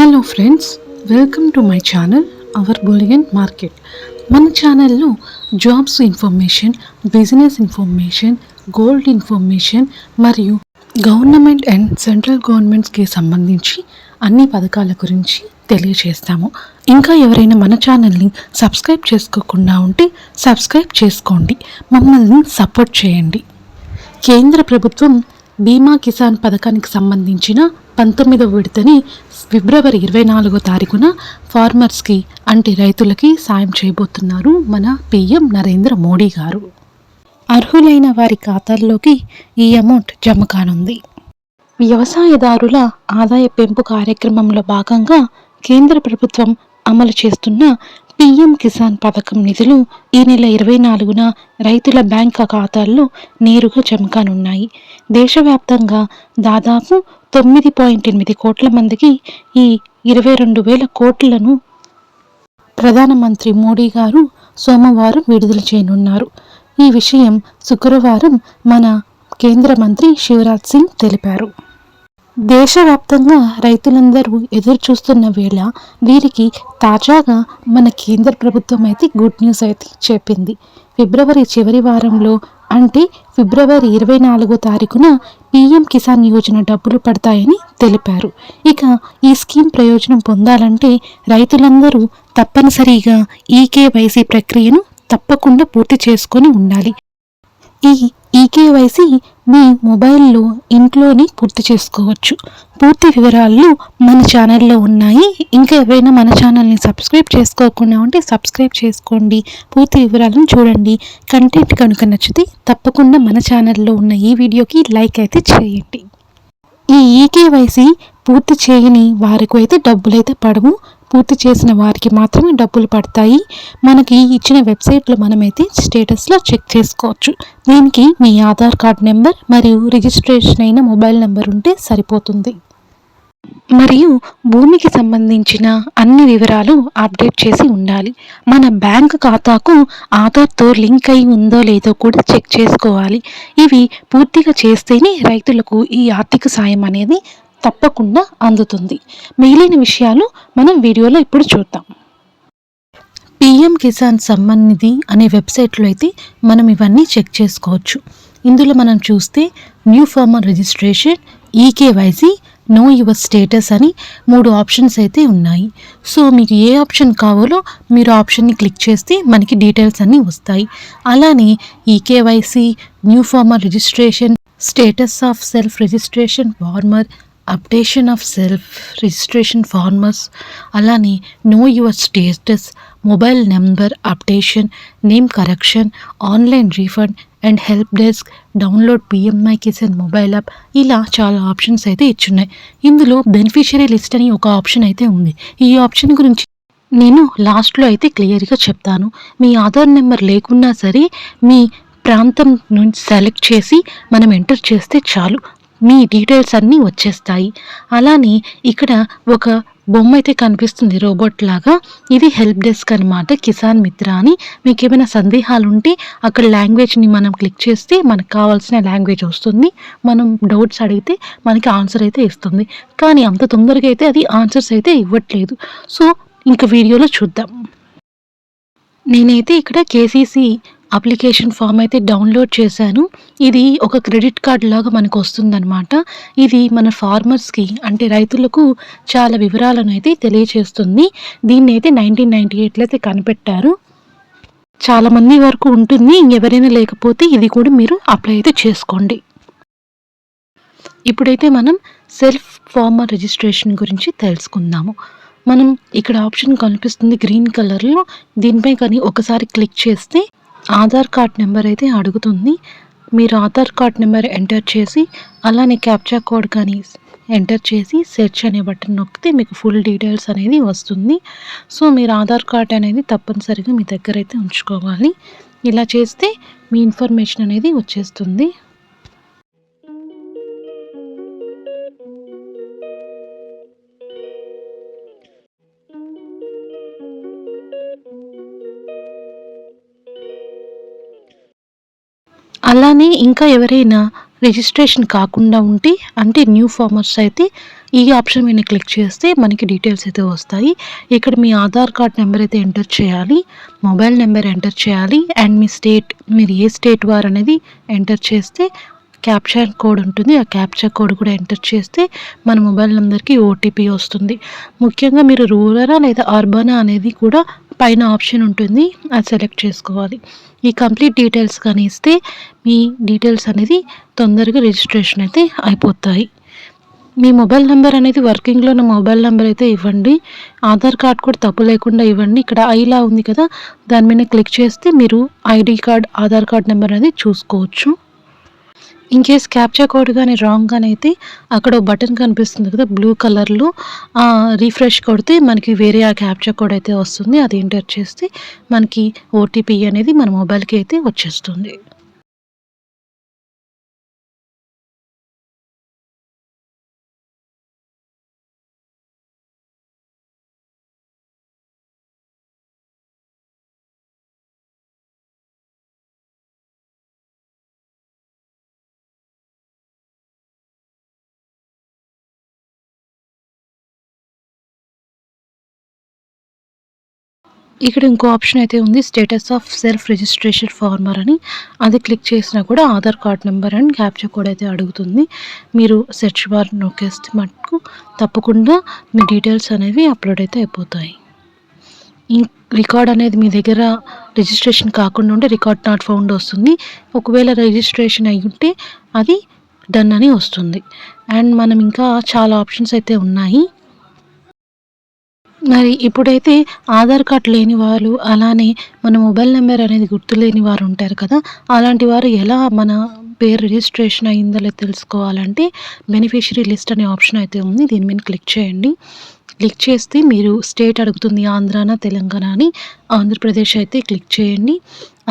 Hello friends, welcome to my channel our bullion market. మన ఛానల్లో jobs information, business information, gold information మరియు government and central గవర్నమెంట్స్కి సంబంధించి అన్ని పథకాల గురించి తెలియజేస్తాము. ఇంకా ఎవరైనా మన ఛానల్ని సబ్స్క్రైబ్ చేసుకోకుండా ఉంటే సబ్స్క్రైబ్ చేసుకోండి, మమ్మల్ని సపోర్ట్ చేయండి. కేంద్ర ప్రభుత్వం బీమా కిసాన్ పథకానికి సంబంధించిన 19వ విడతని ఫిబ్రవరి 24వ తారీఖున ఫార్మర్స్కి అంటే రైతులకి సాయం చేయబోతున్నారు మన పిఎం నరేంద్ర మోడీ గారు. అర్హులైన వారి ఖాతాల్లోకి ఈ అమౌంట్ జమ కానుంది. వ్యవసాయదారుల ఆదాయ పెంపు కార్యక్రమంలో భాగంగా కేంద్ర ప్రభుత్వం అమలు చేస్తున్న పిఎం కిసాన్ పథకం నిధులు ఈ నెల 24న రైతుల బ్యాంక్ ఖాతాల్లో నేరుగా జమ కానున్నాయి. దేశవ్యాప్తంగా దాదాపు 9.8 కోట్ల మందికి ఈ 22,000 కోట్లను ప్రధానమంత్రి మోడీ గారు సోమవారం విడుదల చేయనున్నారు. ఈ విషయం శుక్రవారం మన కేంద్ర మంత్రి శివరాజ్ సింగ్ తెలిపారు. దేశవ్యాప్తంగా రైతులందరూ ఎదురు చూస్తున్న వేళ వీరికి తాజాగా మన కేంద్ర ప్రభుత్వం అయితే గుడ్ న్యూస్ అయితే చెప్పింది. ఫిబ్రవరి చివరి వారంలో అంటే ఫిబ్రవరి 24వ తారీఖున పిఎం కిసాన్ యోజన డబ్బులు పడతాయని తెలిపారు. ఇక ఈ స్కీమ్ ప్రయోజనం పొందాలంటే రైతులందరూ తప్పనిసరిగా ఈకేవైసీ ప్రక్రియను తప్పకుండా పూర్తి చేసుకొని ఉండాలి. ఈ ఈకేవైసీ మీ మొబైల్లో ఇంట్లోనే పూర్తి చేసుకోవచ్చు. పూర్తి వివరాలు మన ఛానల్లో ఉన్నాయి. ఇంకా ఎవరైనా మన ఛానల్ని సబ్స్క్రైబ్ చేసుకోకుండా ఉంటే సబ్స్క్రైబ్ చేసుకోండి, పూర్తి వివరాలను చూడండి. కంటెంట్ కనుక నచ్చితే తప్పకుండా మన ఛానల్లో ఉన్న ఈ వీడియోకి లైక్ అయితే చేయండి. ఈ ఈకేవైసీ పూర్తి చేయని వారికి అయితే డబ్బులు అయితే పడవు, పూర్తి చేసిన వారికి మాత్రమే డబ్బులు పడతాయి. మనకి ఇచ్చిన వెబ్సైట్లో మనమైతే స్టేటస్లో చెక్ చేసుకోవచ్చు. దీనికి మీ ఆధార్ కార్డ్ నెంబర్ మరియు రిజిస్ట్రేషన్ అయిన మొబైల్ నెంబర్ ఉంటే సరిపోతుంది. మరియు భూమికి సంబంధించిన అన్ని వివరాలు అప్డేట్ చేసి ఉండాలి. మన బ్యాంక్ ఖాతాకు ఆధార్తో లింక్ అయి ఉందో లేదో కూడా చెక్ చేసుకోవాలి. ఇవి పూర్తిగా చేస్తేనే రైతులకు ఈ ఆర్థిక సాయం అనేది తప్పకుండా అందుతుంది. మిగిలిన విషయాలు మనం వీడియోలో ఇప్పుడు చూద్దాం. పిఎం కిసాన్ సమ్మాన్ నిధి అనే వెబ్సైట్లో అయితే మనం ఇవన్నీ చెక్ చేసుకోవచ్చు. ఇందులో మనం చూస్తే new farmer registration, eKYC, know your status అని 3 ఆప్షన్స్ అయితే ఉన్నాయి. సో మీకు ఏ ఆప్షన్ కావాలో మీరు ఆప్షన్ని క్లిక్ చేస్తే మనకి డీటెయిల్స్ అన్నీ వస్తాయి. అలానే eKYC, new farmer registration, status of self registration farmer, updation of self registration farmers, అలానే know your status, mobile number updation, name correction, online refund and help desk, download PM Kisan mobile app, ఇలా చాలా options అయితే ఇచ్చున్నాయి. ఇందులో beneficiary list అని ఒక option అయితే ఉంది. ఈ ఆప్షన్ గురించి నేను లాస్ట్లో అయితే క్లియర్గా చెప్తాను. మీ ఆధార్ నెంబర్ లేకున్నా సరే మీ ప్రాంతం నుంచి సెలెక్ట్ చేసి మనం ఎంటర్ చేస్తే చాలు, మీ డీటెయిల్స్ అన్నీ వచ్చేస్తాయి. అలానే ఇక్కడ ఒక బొమ్మ అయితే కనిపిస్తుంది రోబోట్ లాగా. ఇది హెల్ప్ డెస్క్ అనమాట, కిసాన్ మిత్ర అని. మీకు ఏమైనా సందేహాలు ఉంటే అక్కడ లాంగ్వేజ్ని మనం క్లిక్ చేస్తే మనకు కావాల్సిన లాంగ్వేజ్ వస్తుంది. మనం డౌట్స్ అడిగితే మనకి ఆన్సర్ అయితే ఇస్తుంది. కానీ అంత తొందరగా అయితే అది ఆన్సర్స్ అయితే ఇవ్వట్లేదు. సో ఇంకా వీడియోలో చూద్దాం. నేనైతే ఇక్కడ కేసీసీ అప్లికేషన్ ఫామ్ అయితే డౌన్లోడ్ చేశాను. ఇది ఒక క్రెడిట్ కార్డ్ లాగా మనకు వస్తుందన్నమాట. ఇది మన ఫార్మర్స్కి అంటే రైతులకు చాలా వివరాలను అయితే తెలియచేస్తుంది. దీన్ని అయితే 1998లో అయితే కనిపెట్టారు. చాలామంది వరకు ఉంటుంది. ఎవరైనా లేకపోతే ఇది కూడా మీరు అప్లై అయితే చేసుకోండి. ఇప్పుడైతే మనం సెల్ఫ్ ఫార్మర్ రిజిస్ట్రేషన్ గురించి తెలుసుకుందాము. మనం ఇక్కడ ఆప్షన్ కనిపిస్తుంది గ్రీన్ కలర్లో. దీనిపై కానీ ఒకసారి క్లిక్ చేస్తే ఆధార్ కార్డ్ నెంబర్ అయితే అడుగుతుంది. మీరు ఆధార్ కార్డ్ నెంబర్ ఎంటర్ చేసి అలానే క్యాప్చా కోడ్ కానీ ఎంటర్ చేసి సెర్చ్ అనే బటన్ నొక్కితే మీకు ఫుల్ డీటెయిల్స్ అనేది వస్తుంది. సో మీరు ఆధార్ కార్డ్ అనేది తప్పనిసరిగా మీ దగ్గర అయితే ఉంచుకోవాలి. ఇలా చేస్తే మీ ఇన్ఫర్మేషన్ అనేది వచ్చేస్తుంది. అలానే ఇంకా ఎవరైనా రిజిస్ట్రేషన్ కాకుండా ఉంటే అంటే న్యూ ఫార్మర్స్ అయితే ఈ ఆప్షన్ మీద క్లిక్ చేస్తే మనకి డీటెయిల్స్ అయితే వస్తాయి. ఇక్కడ మీ ఆధార్ కార్డ్ నెంబర్ అయితే ఎంటర్ చేయాలి, మొబైల్ నెంబర్ ఎంటర్ చేయాలి అండ్ మీ స్టేట్, మీరు ఏ స్టేట్ వారు అనేది ఎంటర్ చేస్తే క్యాప్చా కోడ్ ఉంటుంది. ఆ క్యాప్చా కోడ్ కూడా ఎంటర్ చేస్తే మన మొబైల్ నెంబర్కి ఓటీపీ వస్తుంది. ముఖ్యంగా మీరు రూరలా లేదా అర్బనా అనేది కూడా పైన ఆప్షన్ ఉంటుంది, అది సెలెక్ట్ చేసుకోవాలి. ఈ కంప్లీట్ డీటెయిల్స్ కానీ ఇస్తే మీ డీటెయిల్స్ అనేది తొందరగా రిజిస్ట్రేషన్ అయితే అయిపోతాయి. మీ మొబైల్ నెంబర్ అనేది వర్కింగ్లో ఉన్న మొబైల్ నెంబర్ అయితే ఇవ్వండి. ఆధార్ కార్డ్ కూడా తప్పు లేకుండా ఇవ్వండి. ఇక్కడ ఐలా ఉంది కదా, దాని మీద క్లిక్ చేస్తే మీరు ID card, Aadhaar card number అనేది చూసుకోవచ్చు. ఇన్ కేస్ క్యాప్చా కోడ్ కానీ రాంగ్ కానీ అయితే అక్కడ బటన్ కనిపిస్తుంది కదా బ్లూ కలర్లో, రీఫ్రెష్ కొడితే మనకి వేరే ఆ క్యాప్చా కోడ్ అయితే వస్తుంది. అది ఎంటర్ చేస్తే మనకి ఓటీపీ అనేది మన మొబైల్కి అయితే వచ్చేస్తుంది. ఇక్కడ ఇంకో ఆప్షన్ అయితే ఉంది, status of self registration farmer అని. అది క్లిక్ చేసినా కూడా Aadhaar card number and captcha code అయితే అడుగుతుంది. మీరు సెర్చ్ బార్ నొక్కేస్తే మటుకు తప్పకుండా మీ డీటెయిల్స్ అనేవి అప్లోడ్ అయితే అయిపోతాయి. ఈ రికార్డ్ అనేది మీ దగ్గర రిజిస్ట్రేషన్ కాకుండా ఉంటే రికార్డ్ నాట్ ఫౌండ్ వస్తుంది. ఒకవేళ రిజిస్ట్రేషన్ అయి ఉంటే అది డన్ అని వస్తుంది. అండ్ మనం ఇంకా చాలా ఆప్షన్స్ అయితే ఉన్నాయి. మరి ఇప్పుడైతే ఆధార్ కార్డ్ లేని వాళ్ళు, అలానే మన మొబైల్ నెంబర్ అనేది గుర్తులేని వారు ఉంటారు కదా, అలాంటి వారు ఎలా మన పేరు రిజిస్ట్రేషన్ అయిందో లేదో తెలుసుకోవాలంటే బెనిఫిషరీ లిస్ట్ అనే ఆప్షన్ అయితే ఉంది. దీని మీద క్లిక్ చేయండి. క్లిక్ చేస్తే మీరు స్టేట్ అడుగుతుంది, ఆంధ్రానా తెలంగాణ అని. ఆంధ్రప్రదేశ్ అయితే క్లిక్ చేయండి.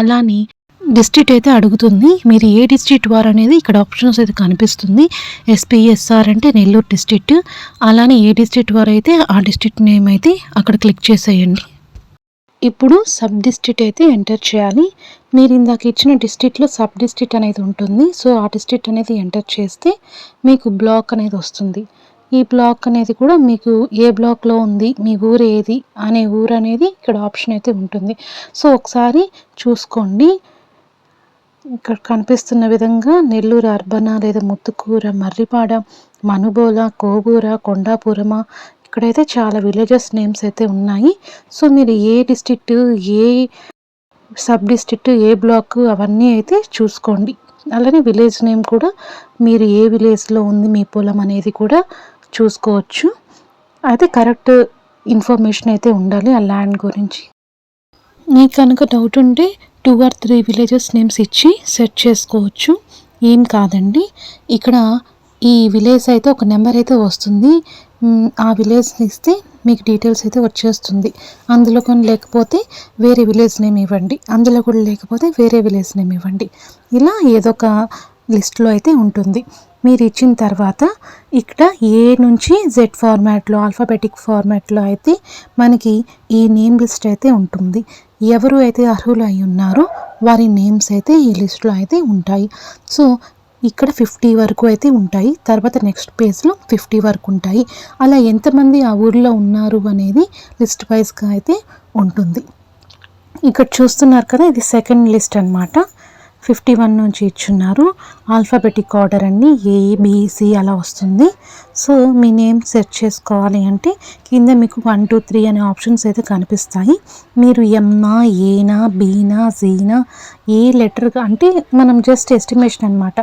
అలానే డిస్ట్రిక్ట్ అయితే అడుగుతుంది, మీరు ఏ డిస్ట్రిక్ట్ వారు అనేది ఇక్కడ ఆప్షన్స్ అయితే కనిపిస్తుంది. ఎస్పీఎస్ఆర్ అంటే నెల్లూరు డిస్ట్రిక్ట్. అలానే ఏ డిస్ట్రిక్ట్ వారు అయితే ఆ డిస్ట్రిక్ట్ నేమ్ అయితే అక్కడ క్లిక్ చేసేయండి. ఇప్పుడు సబ్ డిస్ట్రిక్ట్ అయితే ఎంటర్ చేయాలి. మీరు ఇందాక ఇచ్చిన డిస్ట్రిక్ట్లో సబ్ డిస్ట్రిక్ట్ అనేది ఉంటుంది. సో ఆ డిస్ట్రిక్ట్ అనేది ఎంటర్ చేస్తే మీకు బ్లాక్ అనేది వస్తుంది. ఈ బ్లాక్ అనేది కూడా మీకు ఏ బ్లాక్లో ఉంది, మీ ఊరు ఏది అనే ఊరు అనేది ఇక్కడ ఆప్షన్ అయితే ఉంటుంది. సో ఒకసారి చూసుకోండి. ఇక్కడ కనిపిస్తున్న విధంగా నెల్లూరు అర్బనా లేదా ముత్తుకూర, మర్రిపాడ, మనుబోల, కోవూర, కొండాపురమ, ఇక్కడైతే చాలా విలేజెస్ నేమ్స్ అయితే ఉన్నాయి. సో మీరు ఏ డిస్ట్రిక్ట్, ఏ సబ్ డిస్ట్రిక్ట్, ఏ బ్లాక్ అవన్నీ అయితే చూసుకోండి. అలానే విలేజ్ నేమ్ కూడా మీరు ఏ విలేజ్లో ఉంది మీ పొలం అనేది కూడా చూసుకోవచ్చు. అయితే కరెక్ట్ ఇన్ఫర్మేషన్ అయితే ఉండాలి ఆ ల్యాండ్ గురించి. మీకు కనుక డౌట్ ఉంటే 2 or 3 విలేజెస్ నేమ్స్ ఇచ్చి సెర్చ్ చేసుకోవచ్చు, ఏం కాదండి. ఇక్కడ ఈ విలేజ్ అయితే ఒక నెంబర్ అయితే వస్తుంది. ఆ విలేజ్ ఇస్తే మీకు డీటెయిల్స్ అయితే వచ్చేస్తుంది. అందులో కానీ లేకపోతే వేరే విలేజ్ నేమ్ ఇవ్వండి, అందులో కూడా లేకపోతే వేరే విలేజ్ నేమ్ ఇవ్వండి. ఇలా ఏదో ఒక లిస్ట్లో అయితే ఉంటుంది. మీరు ఇచ్చిన తర్వాత ఇక్కడ ఏ నుంచి జెడ్ ఫార్మాట్లో, ఆల్ఫాబెటిక్ ఫార్మాట్లో అయితే మనకి ఈ నేమ్ లిస్ట్ అయితే ఉంటుంది. ఎవరు అయితే అర్హులు అయి ఉన్నారో వారి నేమ్స్ అయితే ఈ లిస్ట్లో అయితే ఉంటాయి. సో ఇక్కడ 50 వరకు అయితే ఉంటాయి. తర్వాత నెక్స్ట్ పేజ్లో 50 వరకు ఉంటాయి. అలా ఎంతమంది ఆ ఊరిలో ఉన్నారు అనేది లిస్ట్ వైజ్గా అయితే ఉంటుంది. ఇక్కడ చూస్తున్నారు కదా, ఇది సెకండ్ లిస్ట్ అనమాట. 51 నుంచి ఇచ్చున్నారు. ఆల్ఫాబెటిక్ ఆర్డర్ అండి, ఏబిసి అలా వస్తుంది. సో మీ నేమ్ సెర్చ్ చేసుకోవాలి అంటే కింద మీకు 1 2 3 అనే ఆప్షన్స్ అయితే కనిపిస్తాయి. మీరు ఎమ్మా, ఏనా, బీనా, జీనా, ఏ లెటర్ అంటే మనం జస్ట్ ఎస్టిమేషన్ అనమాట.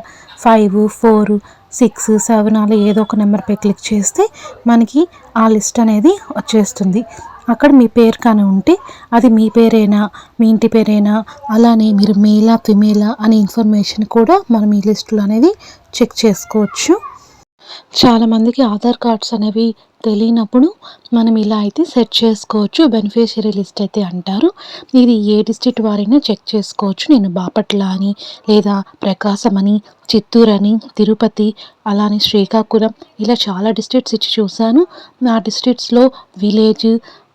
5 4 6 7 అలా ఏదో ఒక నెంబర్పై క్లిక్ చేస్తే మనకి ఆ లిస్ట్ అనేది వచ్చేస్తుంది. అక్కడ మీ పేరు కానీ ఉంటే అది మీ పేరేనా, మీ ఇంటి పేరేనా, అలానే మీరు మేలా ఫిమేలా అనే ఇన్ఫర్మేషన్ కూడా మనం ఈ లిస్టులో అనేది చెక్ చేసుకోవచ్చు. చాలామందికి ఆధార్ కార్డ్స్ అనేవి తెలియనప్పుడు మనం ఇలా అయితే సెర్చ్ చేసుకోవచ్చు. బెనిఫిషియరీ లిస్ట్ అయితే అంటారు. ఇది ఏ డిస్ట్రిక్ట్ వారైనా చెక్ చేసుకోవచ్చు. నేను బాపట్ల అని, లేదా ప్రకాశం అని, చిత్తూరు అని, తిరుపతి, అలానే శ్రీకాకుళం, ఇలా చాలా డిస్ట్రిక్ట్స్ ఇచ్చి చూశాను. ఆ డిస్ట్రిక్ట్స్లో విలేజ్,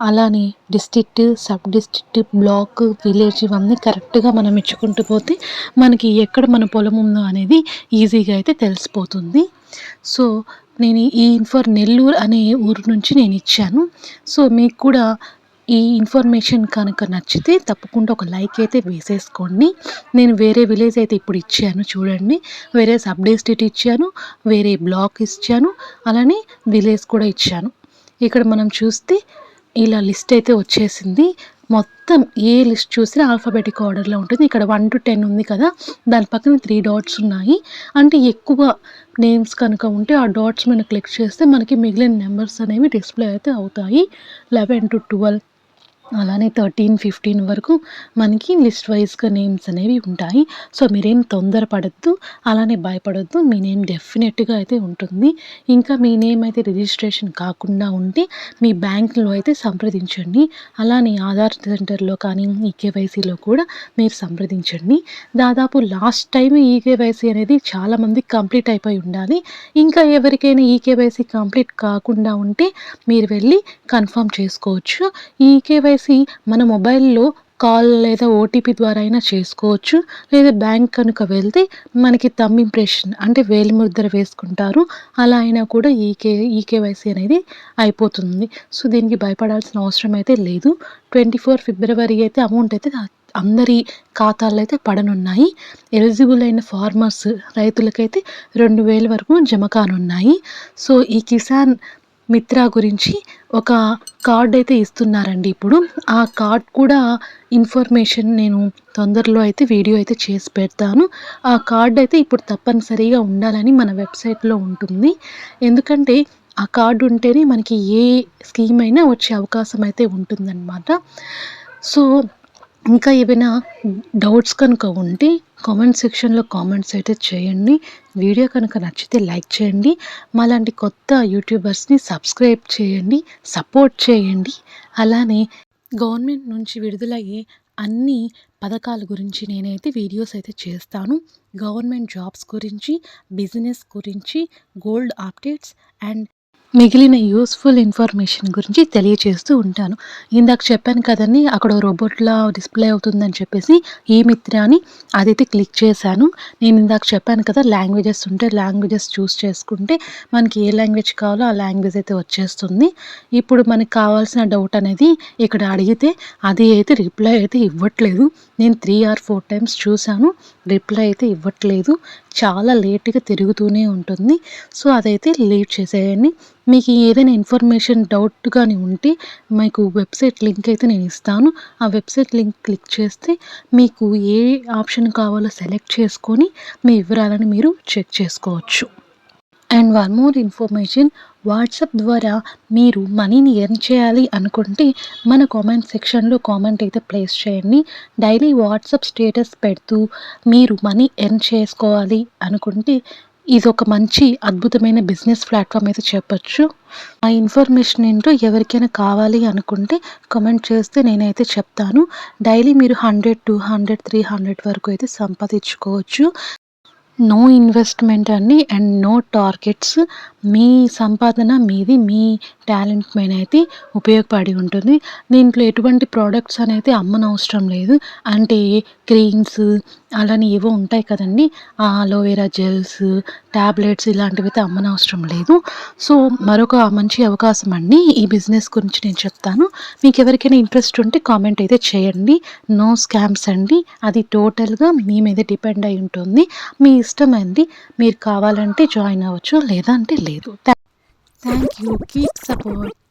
అలానే district, sub district, block, village ఇవన్నీ కరెక్ట్గా మనం ఇచ్చుకుంటూ పోతే మనకి ఎక్కడ మన పొలం ఉందో అనేది ఈజీగా అయితే తెలిసిపోతుంది. సో నేను ఈ నెల్లూరు అనే ఊరు నుంచి నేను ఇచ్చాను. సో మీకు కూడా ఈ ఇన్ఫర్మేషన్ కనుక నచ్చితే తప్పకుండా ఒక లైక్ అయితే వేసేసుకోండి. నేను వేరే విలేజ్ అయితే ఇప్పుడు ఇచ్చాను చూడండి. వేరే సబ్ డిస్ట్రిక్ట్ ఇచ్చాను, వేరే బ్లాక్ ఇచ్చాను, అలానే విలేజ్ కూడా ఇచ్చాను. ఇక్కడ మనం చూస్తే ఇలా లిస్ట్ అయితే వచ్చేసింది. మొత్తం ఏ లిస్ట్ చూసినా ఆల్ఫాబెటిక్ ఆర్డర్లో ఉంటుంది. ఇక్కడ 1 to 10 ఉంది కదా, దాని పక్కన 3 డాట్స్ ఉన్నాయి. అంటే ఎక్కువ నేమ్స్ కనుక ఉంటే ఆ డాట్స్ మీద క్లిక్ చేస్తే మనకి మిగిలిన నెంబర్స్ అనేవి డిస్ప్లే అయితే అవుతాయి. 11 to 12 అలానే 13, 15 వరకు మనకి లిస్ట్ వైజ్గా నేమ్స్ అనేవి ఉంటాయి. సో మీరేం తొందరపడద్దు, అలానే భయపడొద్దు. మీ నేమ్ డెఫినెట్గా అయితే ఉంటుంది. ఇంకా మీ నేమ్ అయితే రిజిస్ట్రేషన్ కాకుండా ఉంటే మీ బ్యాంకులో అయితే సంప్రదించండి. అలానే ఆధార్ సెంటర్లో కానీ ఈకేవైసీలో కూడా మీరు సంప్రదించండి. దాదాపు లాస్ట్ టైం ఈకేవైసీ అనేది చాలామంది కంప్లీట్ అయిపోయి ఉండాలి. ఇంకా ఎవరికైనా ఈకేవైసీ కంప్లీట్ కాకుండా ఉంటే మీరు వెళ్ళి కన్ఫర్మ్ చేసుకోవచ్చు. ఈకేవైసీ మన మొబైల్లో కాల్ లేదా ఓటీపీ ద్వారా అయినా చేసుకోవచ్చు. లేదా బ్యాంక్ కనుక వెళ్తే మనకి థంబ్ ఇంప్రెషన్ అంటే వేలిముద్ర వేసుకుంటారు, అలా అయినా కూడా ఈకేవైసీ అనేది అయిపోతుంది. సో దీనికి భయపడాల్సిన అవసరం అయితే లేదు. 24 ఫిబ్రవరి అయితే అమౌంట్ అయితే అందరి ఖాతాల్లో అయితే పడనున్నాయి. ఎలిజిబుల్ అయిన ఫార్మర్స్ రైతులకైతే 2000 వరకు జమ కానున్నాయి. సో ఈ కిసాన్ మిత్ర గురించి ఒక కార్డ్ అయితే ఇస్తున్నారండి ఇప్పుడు. ఆ కార్డ్ కూడా ఇన్ఫర్మేషన్ నేను తొందరలో అయితే వీడియో అయితే చేసి పెడతాను. ఆ కార్డ్ అయితే ఇప్పుడు తప్పనిసరిగా ఉండాలని మన వెబ్సైట్లో ఉంటుంది. ఎందుకంటే ఆ కార్డు ఉంటేనే మనకి ఏ స్కీమ్ అయినా వచ్చే అవకాశం అయితే ఉంటుందన్నమాట. సో ఇంకా ఏమైనా డౌట్స్ కనుక ఉంటే కామెంట్ సెక్షన్లో కామెంట్స్ అయితే చేయండి. వీడియో కనుక నచ్చితే లైక్ చేయండి. మాలాంటి కొత్త యూట్యూబర్స్ని సబ్స్క్రైబ్ చేయండి, సపోర్ట్ చేయండి. అలానే గవర్నమెంట్ నుంచి విడుదలయ్యే అన్ని పథకాల గురించి నేనైతే వీడియోస్ అయితే చేస్తాను. గవర్నమెంట్ జాబ్స్ గురించి, బిజినెస్ గురించి, గోల్డ్ అప్డేట్స్ అండ్ మిగిలిన యూస్ఫుల్ ఇన్ఫర్మేషన్ గురించి తెలియచేస్తూ ఉంటాను. ఇందాక చెప్పాను కదండి, అక్కడ రోబోట్లా డిస్ప్లే అవుతుందని చెప్పేసి ఈ మిత్ర అని అదైతే క్లిక్ చేశాను. నేను ఇందాక చెప్పాను కదా, లాంగ్వేజెస్ ఉంటే లాంగ్వేజెస్ చూస్ చేసుకుంటే మనకి ఏ లాంగ్వేజ్ కావాలో ఆ లాంగ్వేజ్ అయితే వచ్చేస్తుంది. ఇప్పుడు మనకి కావాల్సిన డౌట్ అనేది ఇక్కడ అడిగితే అది అయితే రిప్లై అయితే ఇవ్వట్లేదు. నేను 3 or 4 టైమ్స్ చూశాను, రిప్లై అయితే ఇవ్వట్లేదు. చాలా లేట్గా తిరుగుతూనే ఉంటుంది. సో అదైతే లీవ్ చేసేయండి. మీకు ఏదైనా ఇన్ఫర్మేషన్ డౌట్ కానీ ఉంటే మీకు వెబ్సైట్ లింక్ అయితే నేను ఇస్తాను. ఆ వెబ్సైట్ లింక్ క్లిక్ చేస్తే మీకు ఏ ఆప్షన్ కావాలో సెలెక్ట్ చేసుకొని మీ వివరాలను మీరు చెక్ చేసుకోవచ్చు. And one more information, WhatsApp ద్వారా మీరు మనీని ఎర్న్ చేయాలి అనుకుంటే మన కామెంట్ సెక్షన్లో కామెంట్ అయితే ప్లేస్ చేయండి. డైలీ వాట్సాప్ స్టేటస్ పెడుతూ మీరు మనీ ఎర్న్ చేసుకోవాలి అనుకుంటే ఇది ఒక మంచి అద్భుతమైన బిజినెస్ ప్లాట్ఫామ్ అయితే చెప్పొచ్చు. ఆ ఇన్ఫర్మేషన్ ఏంటో ఎవరికైనా కావాలి అనుకుంటే కామెంట్ చేస్తే నేనైతే చెప్తాను. డైలీ మీరు 100, 200, 300 వరకు అయితే సంపాదించుకోవచ్చు. నో ఇన్వెస్ట్మెంట్ అండి అండ్ నో టార్గెట్స్. మీ సంపాదన మీది, మీ టాలెంట్ మీద అయితే ఉపయోగపడి ఉంటుంది. దీంట్లో ఎటువంటి ప్రోడక్ట్స్ అనేది అమ్మనవసరం లేదు. అంటే క్రీమ్స్ అలానే ఏవో ఉంటాయి కదండి, అలోవెరా జెల్స్, ట్యాబ్లెట్స్ ఇలాంటివి అయితే అమ్మనవసరం లేదు. సో మరొక మంచి అవకాశం అండి ఈ బిజినెస్ గురించి నేను చెప్తాను. మీకు ఎవరికైనా ఇంట్రెస్ట్ ఉంటే కామెంట్ అయితే చేయండి. నో స్కామ్స్ అండి, అది టోటల్గా మీ మీద డిపెండ్ అయి ఉంటుంది. మీ ఇష్టం అండి, మీరు కావాలంటే జాయిన్ అవ్వచ్చు, లేదా అంటే లేదు. Thank you, keep support.